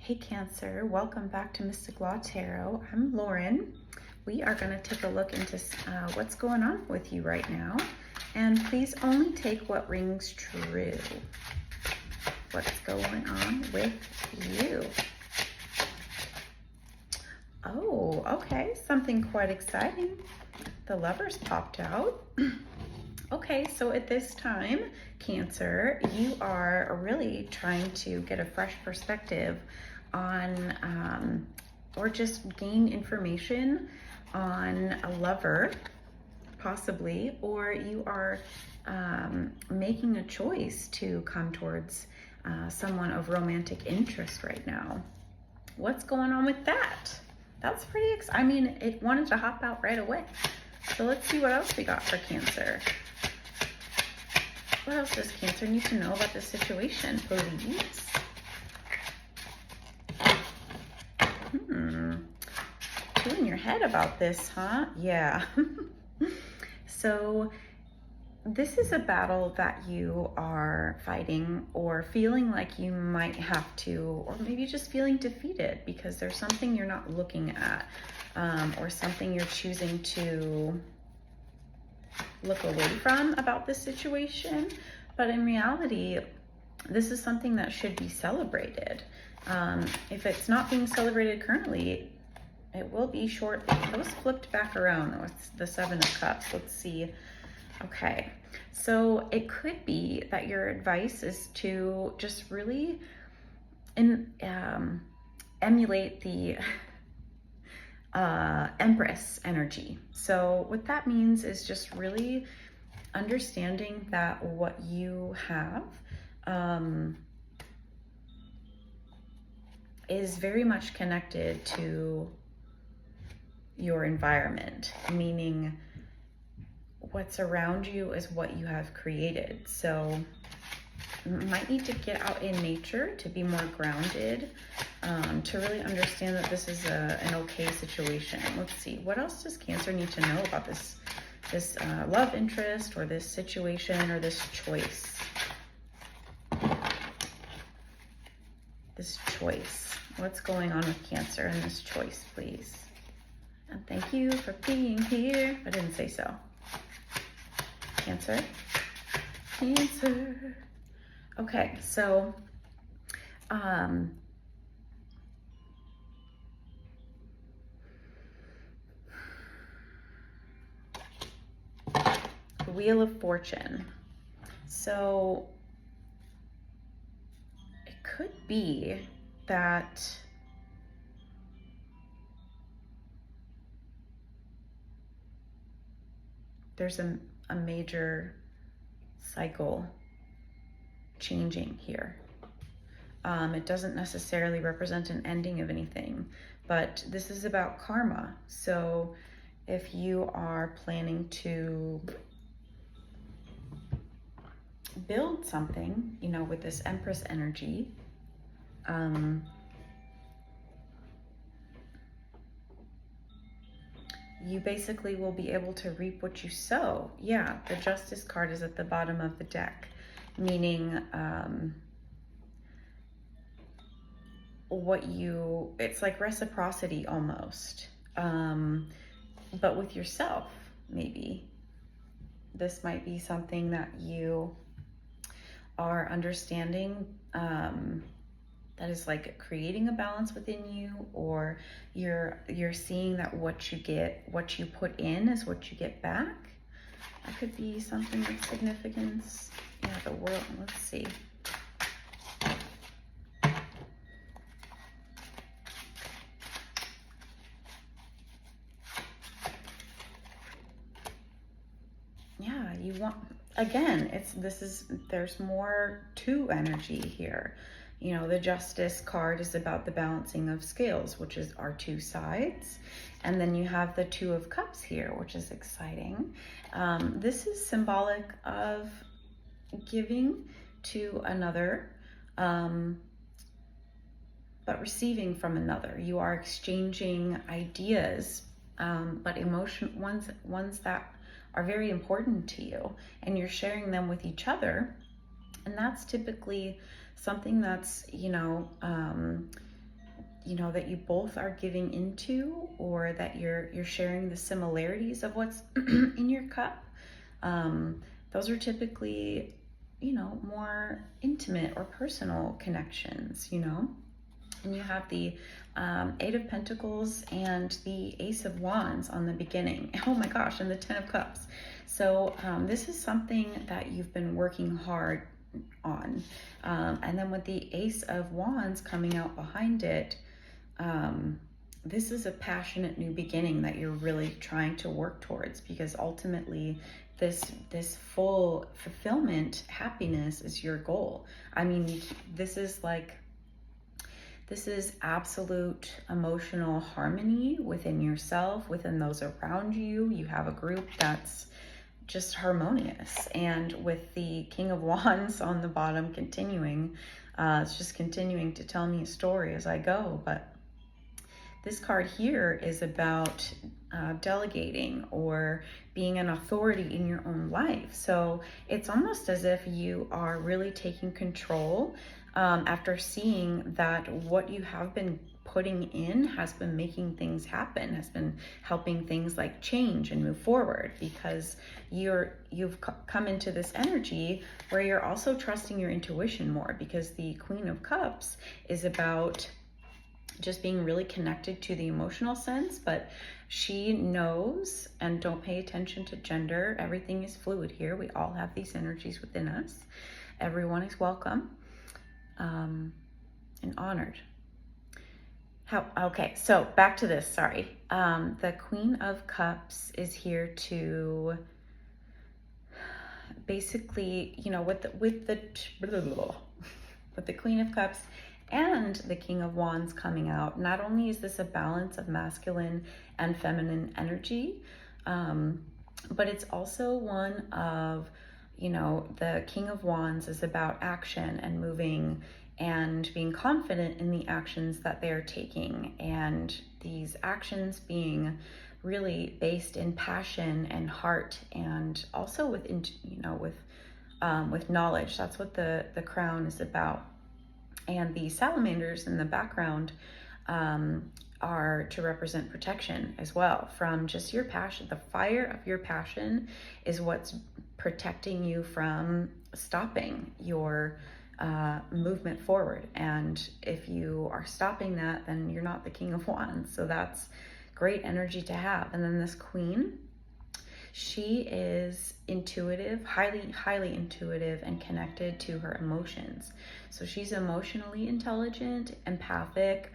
Hey Cancer, welcome back to Mystic Law Tarot. I'm Lauren. We are going to take a look into what's going on with you right now. And please only take what rings true. What's going on with you? Oh, okay, something quite exciting. The Lovers popped out. Okay, so at this time, Cancer, you are really trying to get a fresh perspective on, or just gain information on a lover, possibly, or you are making a choice to come towards someone of romantic interest right now. What's going on with that? That's pretty exciting. I mean, it wanted to hop out right away. So let's see what else we got for Cancer. What else does Cancer need to know about this situation, please? Two in your head about this, huh? Yeah. So this is a battle that you are fighting or feeling like you might have to, or maybe just feeling defeated because there's something you're not looking at, or something you're choosing to look away from about this situation. But in reality, this is something that should be celebrated. If it's not being celebrated currently, it will be shortly. It was flipped back around though. It's the Seven of Cups. Let's see. Okay, so it could be that your advice is to just really emulate the Empress energy. So what that means is just really understanding that what you have is very much connected to your environment, meaning what's around you is what you have created. So you might need to get out in nature to be more grounded, to really understand that this is an okay situation. Let's see, what else does Cancer need to know about this love interest or this situation or this choice? This choice. What's going on with Cancer in this choice, please? And thank you for being here. I didn't say so. Cancer. Cancer. Okay, so Wheel of Fortune. So it could be that there's a major cycle changing here. It doesn't necessarily represent an ending of anything, but this is about karma. So if you are planning to build something, you know, with this Empress energy, you basically will be able to reap what you sow. Yeah, the Justice card is at the bottom of the deck, meaning it's like reciprocity almost, but with yourself, maybe. This might be something that you are understanding, that is like creating a balance within you, or you're seeing that what you put in is what you get back. That could be something of significance. Yeah, the world. Let's see. Yeah, you want, again, there's more to energy here. You know, the Justice card is about the balancing of scales, which is our two sides. And then you have the Two of Cups here, which is exciting. This is symbolic of giving to another, but receiving from another. You are exchanging ideas, but ones that are very important to you, and you're sharing them with each other. And that's typically something that's, you know, that you both are giving into, or that you're sharing the similarities of what's in your cup. Those are typically, more intimate or personal connections, And you have the Eight of Pentacles and the Ace of Wands on the beginning. Oh my gosh, and the Ten of Cups. So this is something that you've been working hard on. And then with the Ace of Wands coming out behind it, this is a passionate new beginning that you're really trying to work towards, because ultimately this full fulfillment, happiness is your goal. I mean, this is absolute emotional harmony within yourself, within those around you. You have a group that's just harmonious. And with the King of Wands on the bottom continuing, it's just continuing to tell me a story as I go. But this card here is about delegating or being an authority in your own life. So it's almost as if you are really taking control after seeing that what you have been putting in has been making things happen, has been helping things like change and move forward, because you've come into this energy where you're also trusting your intuition more, because the Queen of Cups is about just being really connected to the emotional sense, but she knows, and don't pay attention to gender, everything is fluid here. We all have these energies within us. Everyone is welcome and honored. Okay, so back to this, sorry. The Queen of Cups is here to basically, with the Queen of Cups and the King of Wands coming out, not only is this a balance of masculine and feminine energy, but it's also one of, the King of Wands is about action and moving and being confident in the actions that they're taking, and these actions being really based in passion and heart, and also with knowledge. That's what the crown is about. And the salamanders in the background are to represent protection as well from just your passion. The fire of your passion is what's protecting you from stopping your movement forward. And if you are stopping that, then you're not the King of Wands. So that's great energy to have. And then this Queen, she is intuitive, highly intuitive, and connected to her emotions. So she's emotionally intelligent, empathic,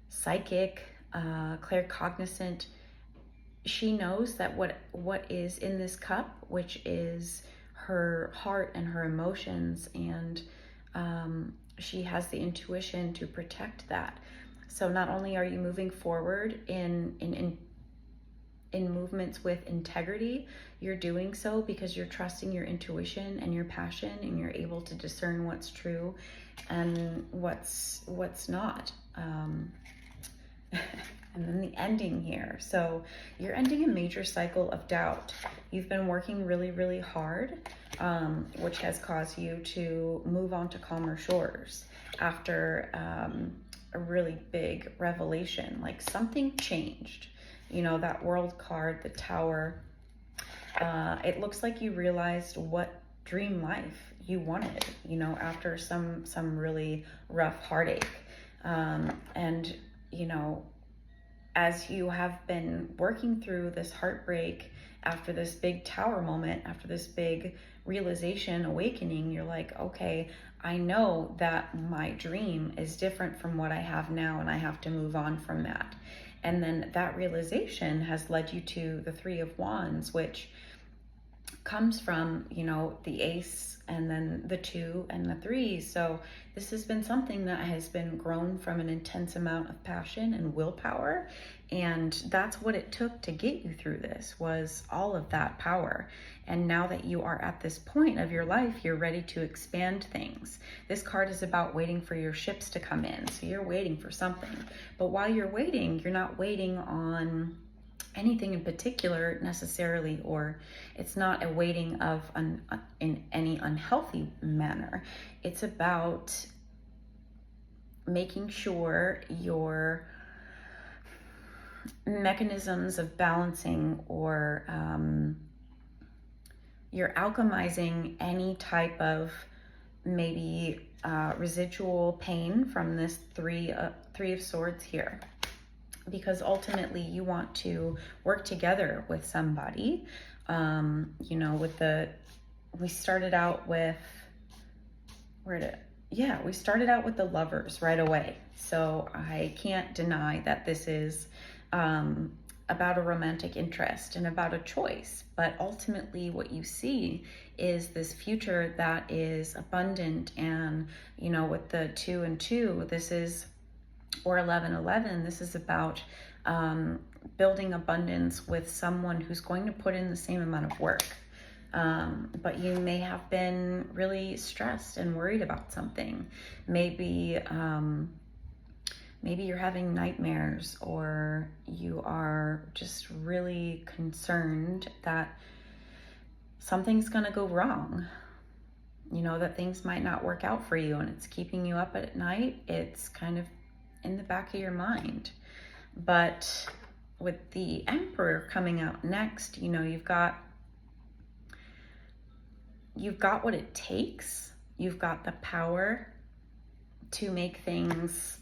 psychic, claircognizant. She knows that what is in this cup, which is her heart and her emotions, and she has the intuition to protect that. So not only are you moving forward in movements with integrity, you're doing so because you're trusting your intuition and your passion, and you're able to discern what's true and what's not. And then the ending here. So you're ending a major cycle of doubt. You've been working really, really hard, which has caused you to move on to calmer shores after a really big revelation, like something changed. That World card, the Tower, it looks like you realized what dream life you wanted, after some really rough heartache. And, as you have been working through this heartbreak, after this big Tower moment, after this big realization, awakening, you're like, okay, I know that my dream is different from what I have now, and I have to move on from that. And then that realization has led you to the Three of Wands, which comes from, the Ace, and then the 2 and the 3. So this has been something that has been grown from an intense amount of passion and willpower. And that's what it took to get you through this, was all of that power. And now that you are at this point of your life, you're ready to expand things. This card is about waiting for your ships to come in. So you're waiting for something. But while you're waiting, you're not waiting on anything in particular necessarily, or it's not a waiting of in any unhealthy manner. It's about making sure your mechanisms of balancing, or you're alchemizing any type of maybe residual pain from this three of swords here, because ultimately you want to work together with somebody. You know, we started out with, we started out with the lovers right away. So I can't deny that this is about a romantic interest and about a choice. But ultimately what you see is this future that is abundant. And, you know, with the 2 and 2, this is, or 11, 11, this is about building abundance with someone who's going to put in the same amount of work. But you may have been really stressed and worried about something. Maybe you're having nightmares, or you are just really concerned that something's going to go wrong. You know, that things might not work out for you, and it's keeping you up at night. It's kind of in the back of your mind. But with the Emperor coming out next, you know, you've got what it takes. You've got the power to make things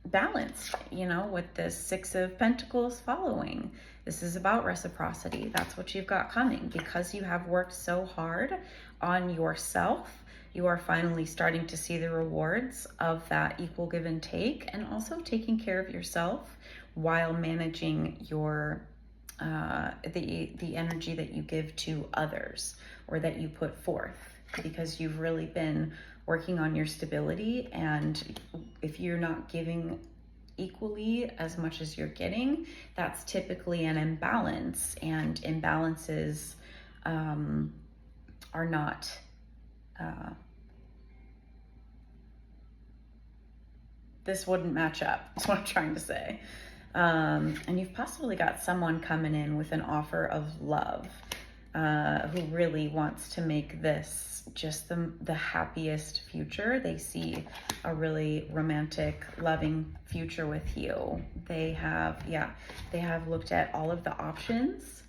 balanced, you know, with the 6 of Pentacles following. This is about reciprocity. That's what you've got coming. Because you have worked so hard on yourself, you are finally starting to see the rewards of that equal give and take, and also taking care of yourself while managing your the energy that you give to others, or that you put forth, because you've really been working on your stability. And if you're not giving equally as much as you're getting, that's typically an imbalance, and imbalances are not this wouldn't match up. That's what I'm trying to say. And you've possibly got someone coming in with an offer of love, who really wants to make this just the happiest future. They see a really romantic, loving future with you. They have looked at all of the options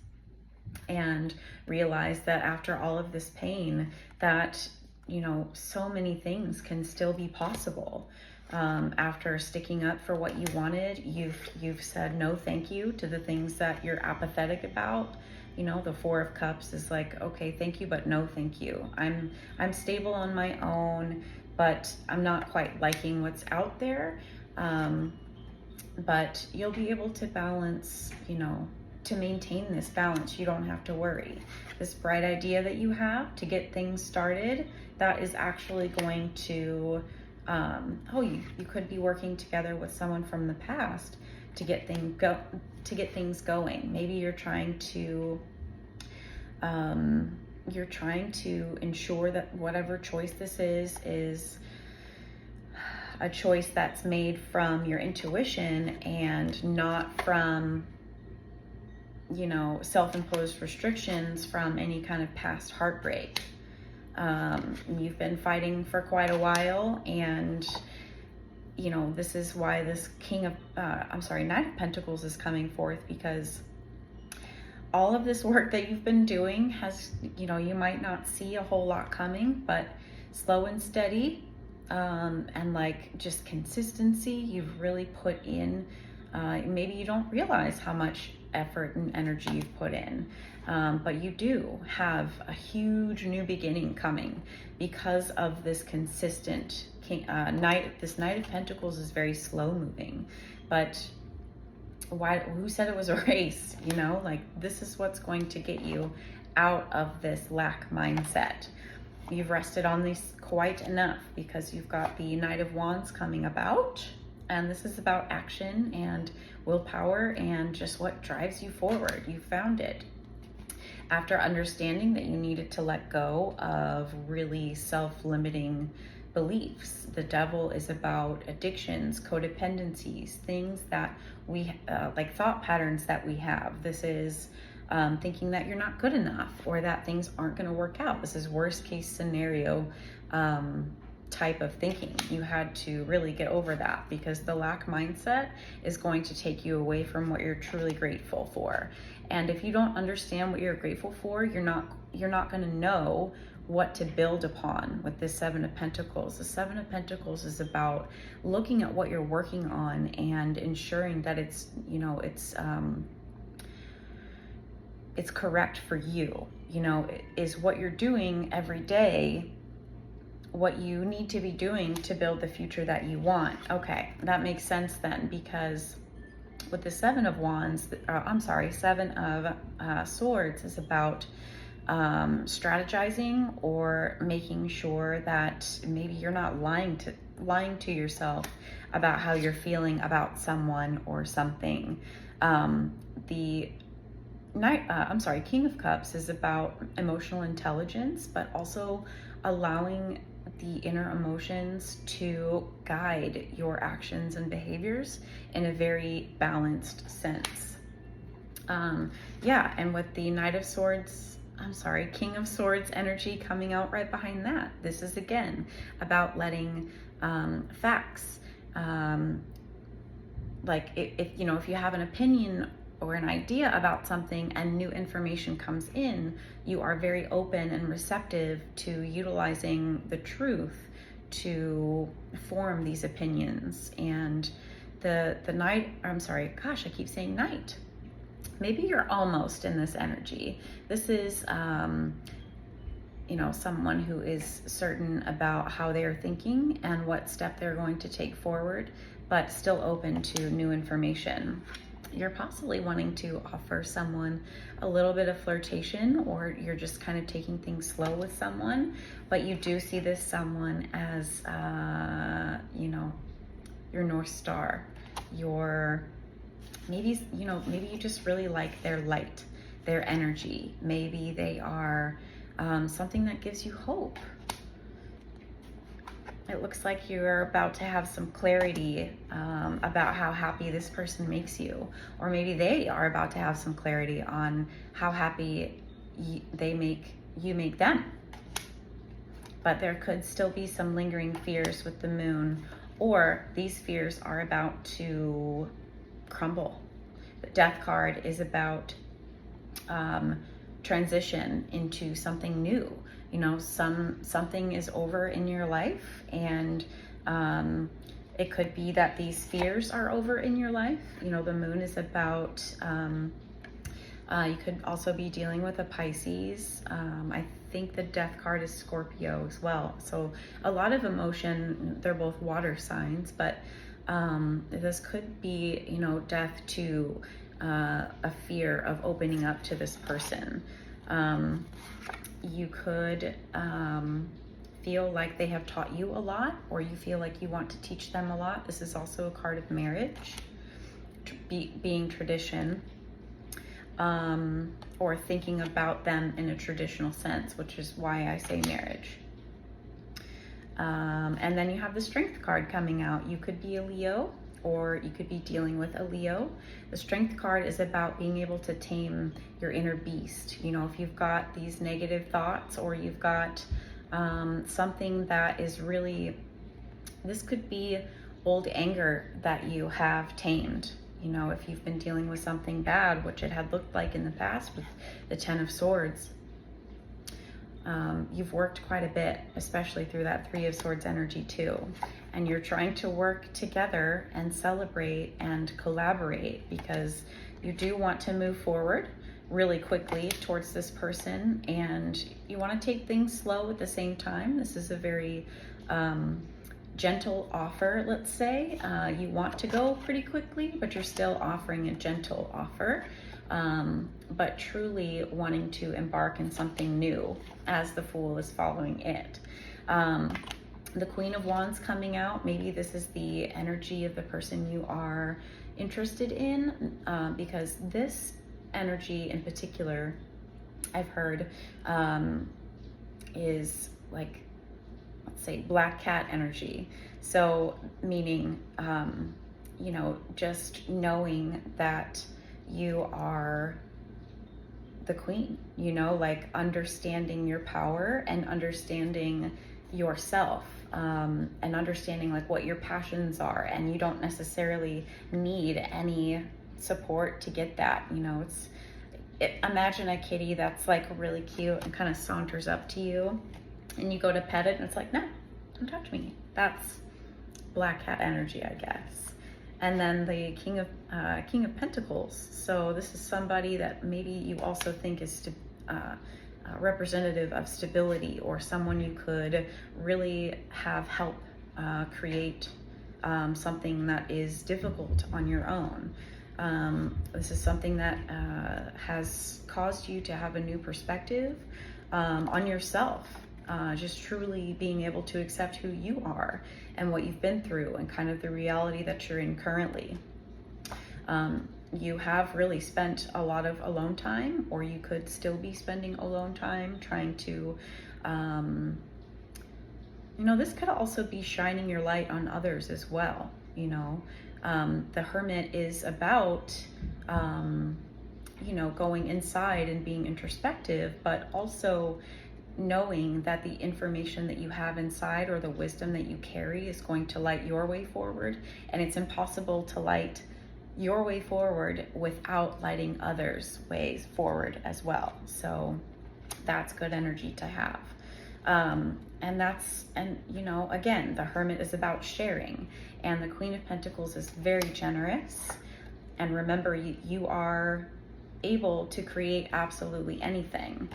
and realized that after all of this pain, that, you know, so many things can still be possible. After sticking up for what you wanted, you've said no thank you to the things that you're apathetic about. You know, the 4 of Cups is like, okay, thank you, but no thank you. I'm stable on my own, but I'm not quite liking what's out there. But you'll be able to balance, you know, to maintain this balance. You don't have to worry. This bright idea that you have to get things started, that is actually going to you could be working together with someone from the past to get things going. Maybe you're trying to ensure that whatever choice this is a choice that's made from your intuition and not from, you know, self-imposed restrictions from any kind of past heartbreak. You've been fighting for quite a while, and, you know, this is why this Knight of Pentacles is coming forth, because all of this work that you've been doing has, you know, you might not see a whole lot coming, but slow and steady, and like just consistency you've really put in. Maybe you don't realize how much effort and energy you've put in, but you do have a huge new beginning coming because of this consistent Knight of Pentacles is very slow moving, but who said it was a race? You know, like, this is what's going to get you out of this lack mindset. You've rested on these quite enough, because you've got the Knight of Wands coming about, and this is about action and willpower and just what drives you forward. You found it after understanding that you needed to let go of really self-limiting beliefs. The Devil is about addictions, codependencies, things that we like thought patterns that we have. This is thinking that you're not good enough, or that things aren't going to work out. This is worst case scenario type of thinking. You had to really get over that, because the lack mindset is going to take you away from what you're truly grateful for. And if you don't understand what you're grateful for, you're not going to know what to build upon with this Seven of Pentacles. The Seven of Pentacles is about looking at what you're working on and ensuring that it's, you know, it's correct for you. You know, is what you're doing every day what you need to be doing to build the future that you want? Okay, that makes sense then, because with the Seven of Wands, Seven of Swords is about strategizing or making sure that maybe you're not lying to yourself about how you're feeling about someone or something. The King of Cups is about emotional intelligence, but also allowing the inner emotions to guide your actions and behaviors in a very balanced sense. And with the King of Swords energy coming out right behind that, this is again about letting facts, like if you have an opinion or an idea about something and new information comes in, you are very open and receptive to utilizing the truth to form these opinions. And the Knight, I keep saying Knight. Maybe you're almost in this energy. This is, someone who is certain about how they are thinking and what step they're going to take forward, but still open to new information. You're possibly wanting to offer someone a little bit of flirtation, or you're just kind of taking things slow with someone, but you do see this someone as, your North Star. Maybe you just really like their light, their energy. Maybe they are something that gives you hope. It looks like you're about to have some clarity about how happy this person makes you. Or maybe they are about to have some clarity on how happy you make them. But there could still be some lingering fears with the Moon, or these fears are about to crumble. The Death card is about transition into something new. Something is over in your life, and it could be that these fears are over in your life. The Moon is about, you could also be dealing with a Pisces. I think the Death card is Scorpio as well. So a lot of emotion. They're both water signs, but this could be, death to a fear of opening up to this person. You could feel like they have taught you a lot, or you feel like you want to teach them a lot. This is also a card of marriage, being tradition, or thinking about them in a traditional sense, which is why I say marriage. And then you have the Strength card coming out. You could be a Leo, or you could be dealing with a Leo. The Strength card is about being able to tame your inner beast. If you've got these negative thoughts, or you've got something that is really, this could be old anger that you have tamed. If you've been dealing with something bad, which it had looked like in the past with the Ten of Swords, you've worked quite a bit, especially through that Three of Swords energy too. And you're trying to work together and celebrate and collaborate, because you do want to move forward really quickly towards this person, and you want to take things slow at the same time. This is a very gentle offer, let's say. You want to go pretty quickly, but you're still offering a gentle offer, but truly wanting to embark in something new as the Fool is following it. The Queen of Wands coming out. Maybe this is the energy of the person you are interested in, because this energy in particular, I've heard, is like, let's say, black cat energy. So meaning, just knowing that you are the queen, like understanding your power and understanding yourself. and understanding like what your passions are, and you don't necessarily need any support to get that. You know, imagine a kitty that's like really cute and kind of saunters up to you, and you go to pet it and it's like, no, don't touch me. That's black cat energy, I guess. And then the King of Pentacles. So this is somebody that maybe you also think is representative of stability, or someone you could really have help create something that is difficult on your own. This is something that has caused you to have a new perspective on yourself. Just truly being able to accept who you are and what you've been through, and kind of the reality that you're in currently. You have really spent a lot of alone time, or you could still be spending alone time trying to, this could also be shining your light on others as well. The Hermit is about, going inside and being introspective, but also knowing that the information that you have inside, or the wisdom that you carry, is going to light your way forward. And it's impossible to light your way forward without lighting others' ways forward as well. So that's good energy to have. Again, the Hermit is about sharing, and the Queen of Pentacles is very generous. And remember, you are able to create absolutely anything.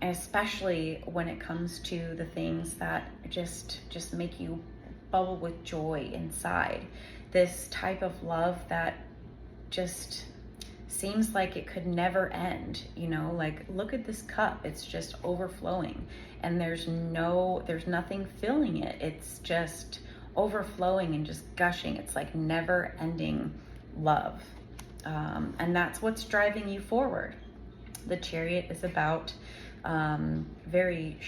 Especially when it comes to the things that just make you bubble with joy inside. This type of love that just seems like it could never end. Like, look at this cup, it's just overflowing, and there's nothing filling it. It's just overflowing and just gushing. It's like never ending love. And that's what's driving you forward. The Chariot is about very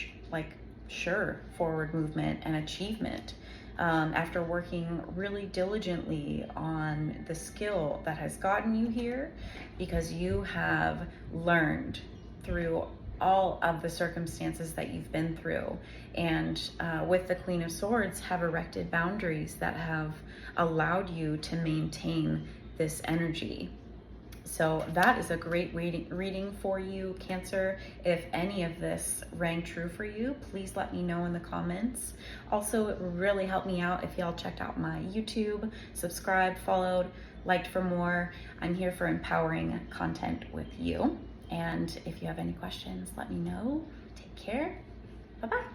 sure forward movement and achievement. After working really diligently on the skill that has gotten you here, because you have learned through all of the circumstances that you've been through, and with the Queen of Swords, have erected boundaries that have allowed you to maintain this energy. So that is a great reading for you, Cancer. If any of this rang true for you, please let me know in the comments. Also, it would really help me out if y'all checked out my YouTube, subscribed, followed, liked for more. I'm here for empowering content with you. And if you have any questions, let me know. Take care. Bye-bye.